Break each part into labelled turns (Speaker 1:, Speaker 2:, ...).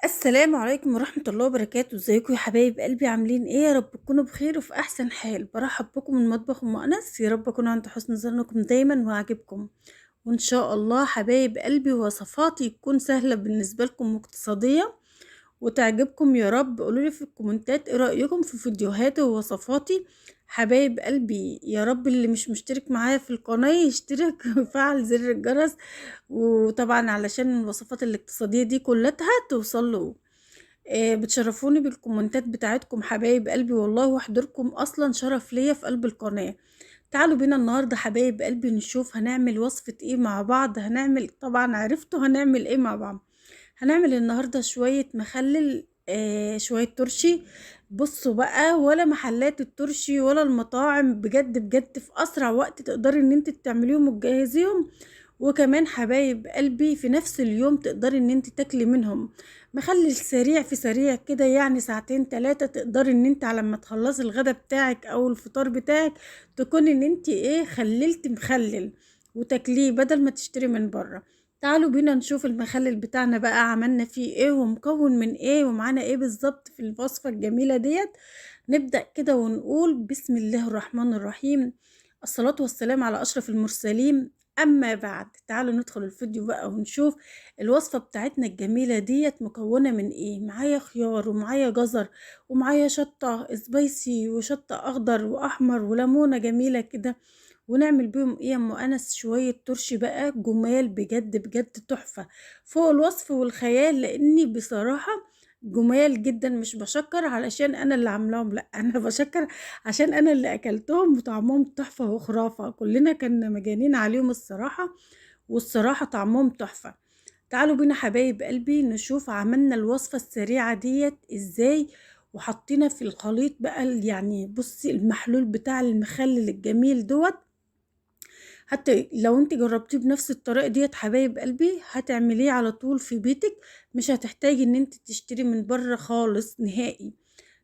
Speaker 1: السلام عليكم ورحمة الله وبركاته. ازيكم يا حبايب قلبي؟ عاملين ايه؟ يا رب تكونوا بخير وفي احسن حال. برحب بكم من مطبخ ام انس، يا رب اكون عند حسن ظنكم دايما واعجبكم. وان شاء الله حبايب قلبي وصفاتي تكون سهلة بالنسبة لكم واقتصادية وتعجبكم يا رب. قولولي في الكومنتات ايه رأيكم في فيديوهاتي ووصفاتي. حبايب قلبي يا رب اللي مش مشترك معايا في القناة يشترك ويفعل زر الجرس، وطبعا علشان الوصفات الاقتصادية دي كلها توصل. بتشرفوني بالكومنتات بتاعتكم حبايب قلبي والله، وحضوركم اصلا شرف ليا في قلب القناة. تعالوا بينا النهاردة حبايب قلبي نشوف هنعمل وصفة ايه مع بعض. هنعمل طبعا عرفتوا هنعمل ايه مع بعض. هنعمل النهاردة شوية مخلل، شوية ترشي. بصوا بقى، ولا محلات الترشي ولا المطاعم، بجد بجد في اسرع وقت تقدري ان انت تعمليهم وتجهزيهم. وكمان حبايب قلبي في نفس اليوم تقدري ان انت تاكلي منهم. مخلل سريع في سريع كده، يعني ساعتين تلاتة تقدري ان انت على ما تخلصي الغدا بتاعك او الفطار بتاعك تكون ان انت ايه خللتي مخلل وتاكليه بدل ما تشتري من بره. تعالوا بينا نشوف المخلل بتاعنا بقى عملنا فيه ايه ومكون من ايه ومعانا ايه بالظبط في الوصفة الجميلة ديت. نبدأ كده ونقول بسم الله الرحمن الرحيم، الصلاة والسلام على أشرف المرسلين. أما بعد تعالوا ندخل الفيديو بقى ونشوف الوصفة بتاعتنا الجميلة ديت مكونة من ايه. معايا خيار ومعايا جزر ومعايا شطة سبايسي وشطة أخضر وأحمر وليمونة جميلة كده. ونعمل بيهم ايه يا ام انس؟ شويه ترشي بقى جمال بجد بجد تحفه فوق الوصف والخيال، لاني بصراحه جمال جدا. مش بشكر علشان انا اللي عاملاهم، لا انا بشكر عشان انا اللي اكلتهم وطعمهم تحفه وخرافه، كلنا كنا مجانين عليهم الصراحه. والصراحه طعمهم تحفه. تعالوا بينا حبايب قلبي نشوف عملنا الوصفه السريعه ديت ازاي. وحطينا في الخليط بقى، يعني بصي المحلول بتاع المخلل الجميل دوت. حتى لو انت جربتيه بنفس الطريقة ديت حبايب قلبي هتعمليه على طول في بيتك، مش هتحتاجي ان انت تشتري من بره خالص نهائي.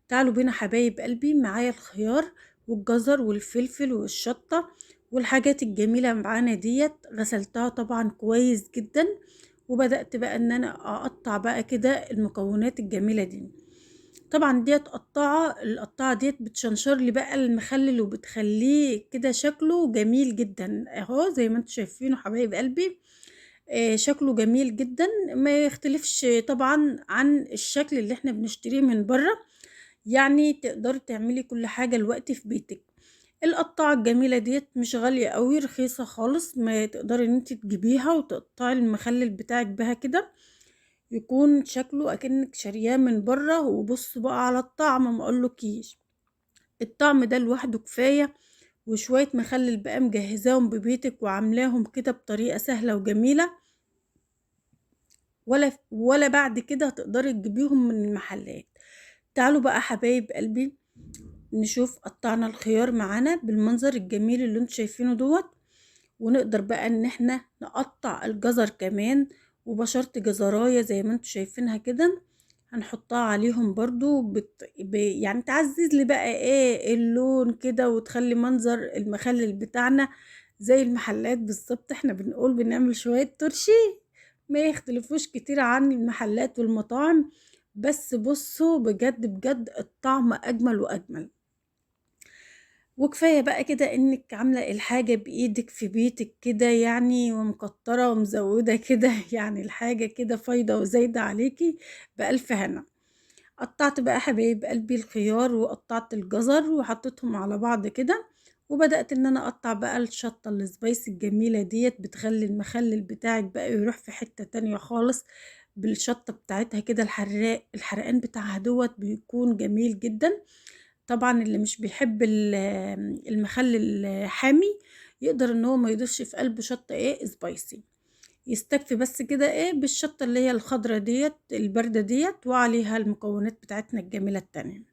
Speaker 1: تعالوا بينا حبايب قلبي، معايا الخيار والجزر والفلفل والشطة والحاجات الجميلة معانا ديت. غسلتها طبعا كويس جدا، وبدأت بقى ان انا اقطع بقى كده المكونات الجميلة دي. طبعا ديت القطاعة ديت بتشنشر لي بقى المخلل وبتخليه كده شكله جميل جدا اهو زي ما انتم شايفينه حبايب قلبي. شكله جميل جدا، ما يختلفش طبعا عن الشكل اللي احنا بنشتريه من بره. يعني تقدري تعملي كل حاجة الوقت في بيتك. القطاعة الجميلة ديت مش غالية قوي، رخيصة خالص، ما تقدري ان انت تجيبيها وتقطعي المخلل بتاعك بها كده يكون شكله اكنك شارياه من بره. وبصوا بقى على الطعم، ما اقولكيش الطعم ده لوحده كفايه. وشويه مخلل بقى مجهزاهم ببيتك وعاملاهم كده بطريقه سهله وجميله، ولا بعد كده هتقدري تجيبيهم من المحلات. تعالوا بقى حبايب قلبي نشوف قطعنا الخيار معانا بالمنظر الجميل اللي انتوا شايفينه دوت. ونقدر بقى ان احنا نقطع الجزر كمان، وبشرت جزراية زي ما انتوا شايفينها كده هنحطها عليهم برضو يعني تعزز لي بقى ايه اللون كده وتخلي منظر المخلل بتاعنا زي المحلات بالظبط. احنا بنقول بنعمل شوية ترشي ما يختلفوش كتير عن المحلات والمطاعم، بس بصوا بجد بجد الطعم اجمل واجمل. وكفاية بقى كده انك عاملة الحاجة بايدك في بيتك كده، يعني ومكترة ومزودة كده يعني الحاجة كده فايضة وزايدة عليكي بألف هنا. قطعت بقى حبايب قلبي الخيار وقطعت الجزر وحطيتهم على بعض كده. وبدأت ان انا اقطع بقى الشطة السبايسي الجميلة ديت، بتخلي المخلل بتاعك بقى يروح في حتة تانية خالص. بالشطة بتاعتها كده الحرقان بتاعها دوت بيكون جميل جدا. طبعا اللي مش بيحب المخلل حامي يقدر ان هو ما يضيفش في قلبه شطة ايه سبايسي، يستكفي بس كده ايه بالشطة اللي هي الخضرة ديت الباردة ديت، وعليها المكونات بتاعتنا الجميلة التانية.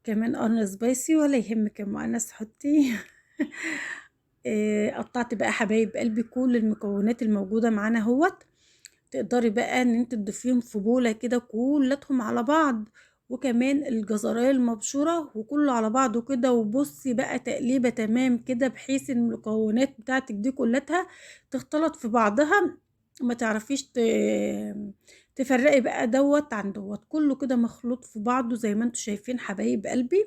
Speaker 1: كمان قرن سبايسي ولا يهمك يا ام انس حطي. قطعت بقى حبايب قلبي كل المكونات الموجودة معانا اهوت. تقدري بقى ان انت تضيفيهم في بولة كده كلتهم على بعض، وكمان الجزرايه المبشورة وكله على بعضه كده. وبصي بقى تقليبة تمام كده بحيث ان المكونات بتاعتك دي كلها تختلط في بعضها، ما تعرفيش تفرقي بقى دوت عن دوت، كله كده مخلوط في بعضه زي ما انتوا شايفين حبايب قلبي.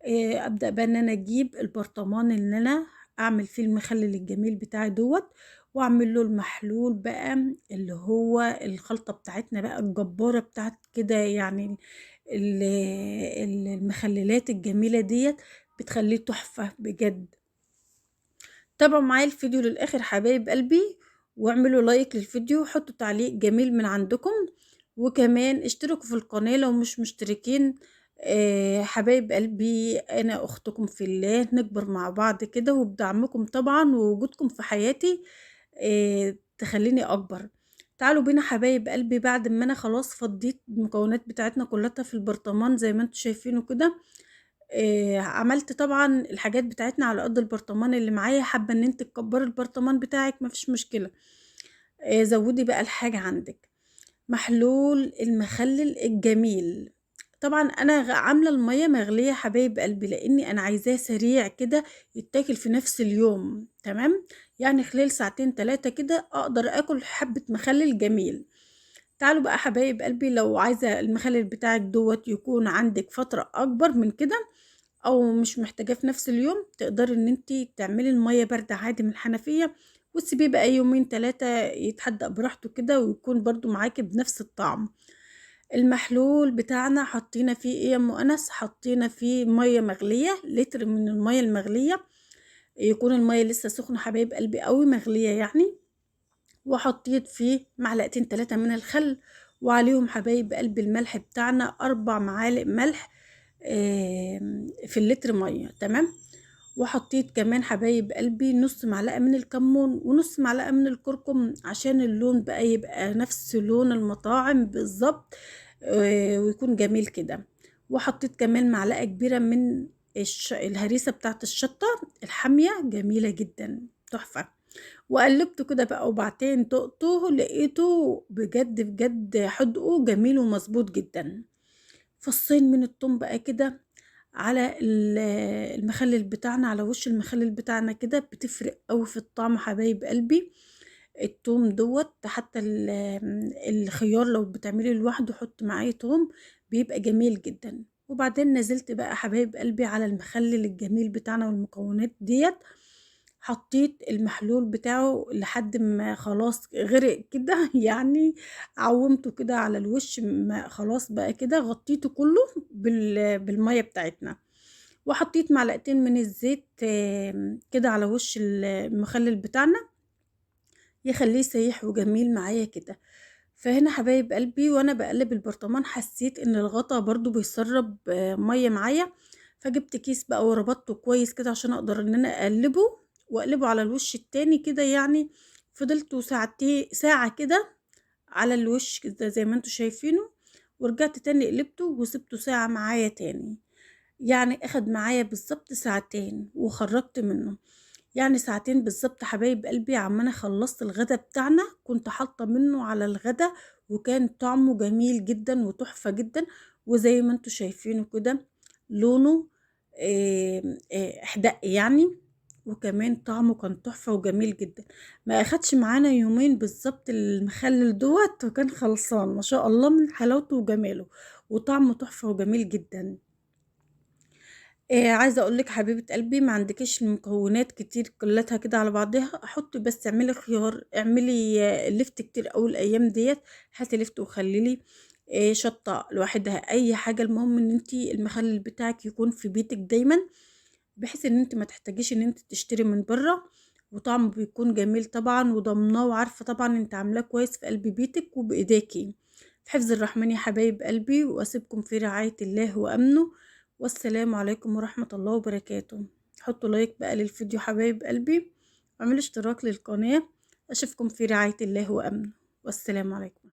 Speaker 1: ابدأ بقى ان انا اجيب البرطمان اللي انا اعمل فيه المخلل الجميل بتاعي دوت، واعمل له المحلول بقى اللي هو الخلطة بتاعتنا بقى الجبارة بتاعت كده يعني. المخللات الجميلة ديت بتخليه تحفة بجد. تابعوا معايا الفيديو للآخر حبايب قلبي، واعملوا لايك للفيديو وحطوا تعليق جميل من عندكم، وكمان اشتركوا في القناة لو مش مشتركين. حبايب قلبي انا اختكم في الله، نكبر مع بعض كده، وبدعمكم طبعا ووجودكم في حياتي تخليني اكبر. تعالوا بينا حبايب قلبي، بعد ما انا خلاص فضيت المكونات بتاعتنا كلها في البرطمان زي ما انتوا شايفينه كده. عملت طبعًا الحاجات بتاعتنا على قد البرطمان اللي معايا، حابة إن أنتِ تكبّري البرطمان بتاعِك ما فيش مشكلة. زوّدي بقى الحاجة عندِك. محلول المخلل الجميل، طبعًا أنا عاملة المَيّة مغلية حبايب قلبي، لإني أنا عايزاه سريع كده يتاكل في نفس اليوم، تمام؟ يعني خلال ساعتين 3 كده أقدر آكل حبّة مخلل جميل. تعالوا بقى حبايب قلبي، لو عايزة المخلل بتاعِك دوّة يكون عندِك فترة أكبر من كده، أو مش محتاجاه في نفس اليوم، تقدري إن أنتِ تعملي المَيّة باردة عادي من الحنفية، وتسيبيه بقى يومين 3 يتحدّق براحته كده، ويكون برضه معاكِ بنفس الطعم. المحلول بتاعنا حطينا فيه إيه يا أم أنس؟ حطينا فيه مَيّة مغلية، لتر من المَيّة المغلية، يكون المَيّة لسه سخنة حبايب قلبي أوي مغلية يعني، وحطيت فيه معلقتين 3 من الخل، وعليهم حبايب قلبي الملح بتاعنا 4 معالق ملح في اللتر مَيّة، تمام. وحطيت كمان حبايب قلبي نص معلقة من الكمون ونص معلقة من الكركم، عشان اللون بقى يبقى نفس لون المطاعم بالظبط، ويكون جميل كده. وحطيت كمان معلقة كبيرة من الهريسة بتاعت الشطة الحامية، جميلة جدا تحفة. وقلبته كده بقى، وبعدين دقته لقيته بجد بجد حدقه جميل ومظبوط جدا. فصين من التوم بقى كده على المخلل بتاعنا، على وش المخلل بتاعنا كده، بتفرق قوي في الطعم حبايب قلبي. التوم دوت حتى الخيار لو بتعملي لوحده حط معاه توم، بيبقى جميل جدا. وبعدين نزلت بقى حبايب قلبي على المخلل الجميل بتاعنا والمكونات ديت، حطيت المحلول بتاعه لحد ما خلاص غرق كده يعني، عومته كده على الوش، ما خلاص بقى كده غطيته كله بالمية بتاعتنا. وحطيت معلقتين من الزيت كده على وش المخلل بتاعنا، يخليه سايح وجميل معايا كده. فهنا حبايب قلبي وانا بقلب البرطمان حسيت ان الغطا برضو بيسرب مية معايا، فجبت كيس بقى وربطته كويس كده عشان اقدر ان انا اقلبه واقلبه على الوش التاني كده يعني. فضلته ساعتين ساعة كده على الوش كده زي ما انتوا شايفينه، ورجعت تاني قلبته وسبته ساعة معايا تاني. يعني اخد معايا بالظبط ساعتين وخرجت منه، يعني ساعتين بالظبط حبايب قلبي. عما انا خلصت الغدا بتاعنا كنت حاطه منه على الغدا، وكان طعمه جميل جدا وتحفه جدا. وزي ما انتوا شايفينه كده لونه احدق يعني، وكمان طعمه كان تحفه وجميل جدا. ما اخدش معانا يومين بالظبط المخلل دوت، وكان خلصان ما شاء الله من حلاوته وجماله، وطعمه تحفه وجميل جدا. عايزة أقول لِك حبيبة قلبي، ما عندكيش المكونات كتير كلّتها كده على بعضها، حُطّي بس اعملي خيار، اعملي لِفْت كتير أوي الأيام ديّة، هاتي لِفْت وخلّلي شطة لوحدها، أي حاجة المهم إن أنتِ المخلل بتاعِك يكون في بيتِك دايمًا، بحيث إن أنتِ ما تحتاجيش إن أنتِ تشتري من برّه، وطعمه بيكون جميل طبعًا وضامناه وعارفة طبعًا أنتِ عاملاه كويس في قلب بيتِك وبإيديكِ. في حفظ الرحمن يا حبايب قلبي، وأسيبكم في رعاية الله وأمنه، والسلام عليكم ورحمة الله وبركاته. حطوا لايك بقى للفيديو حبايب قلبي، واعملوا اشتراك للقناة. أشوفكم في رعاية الله وأمنه، والسلام عليكم.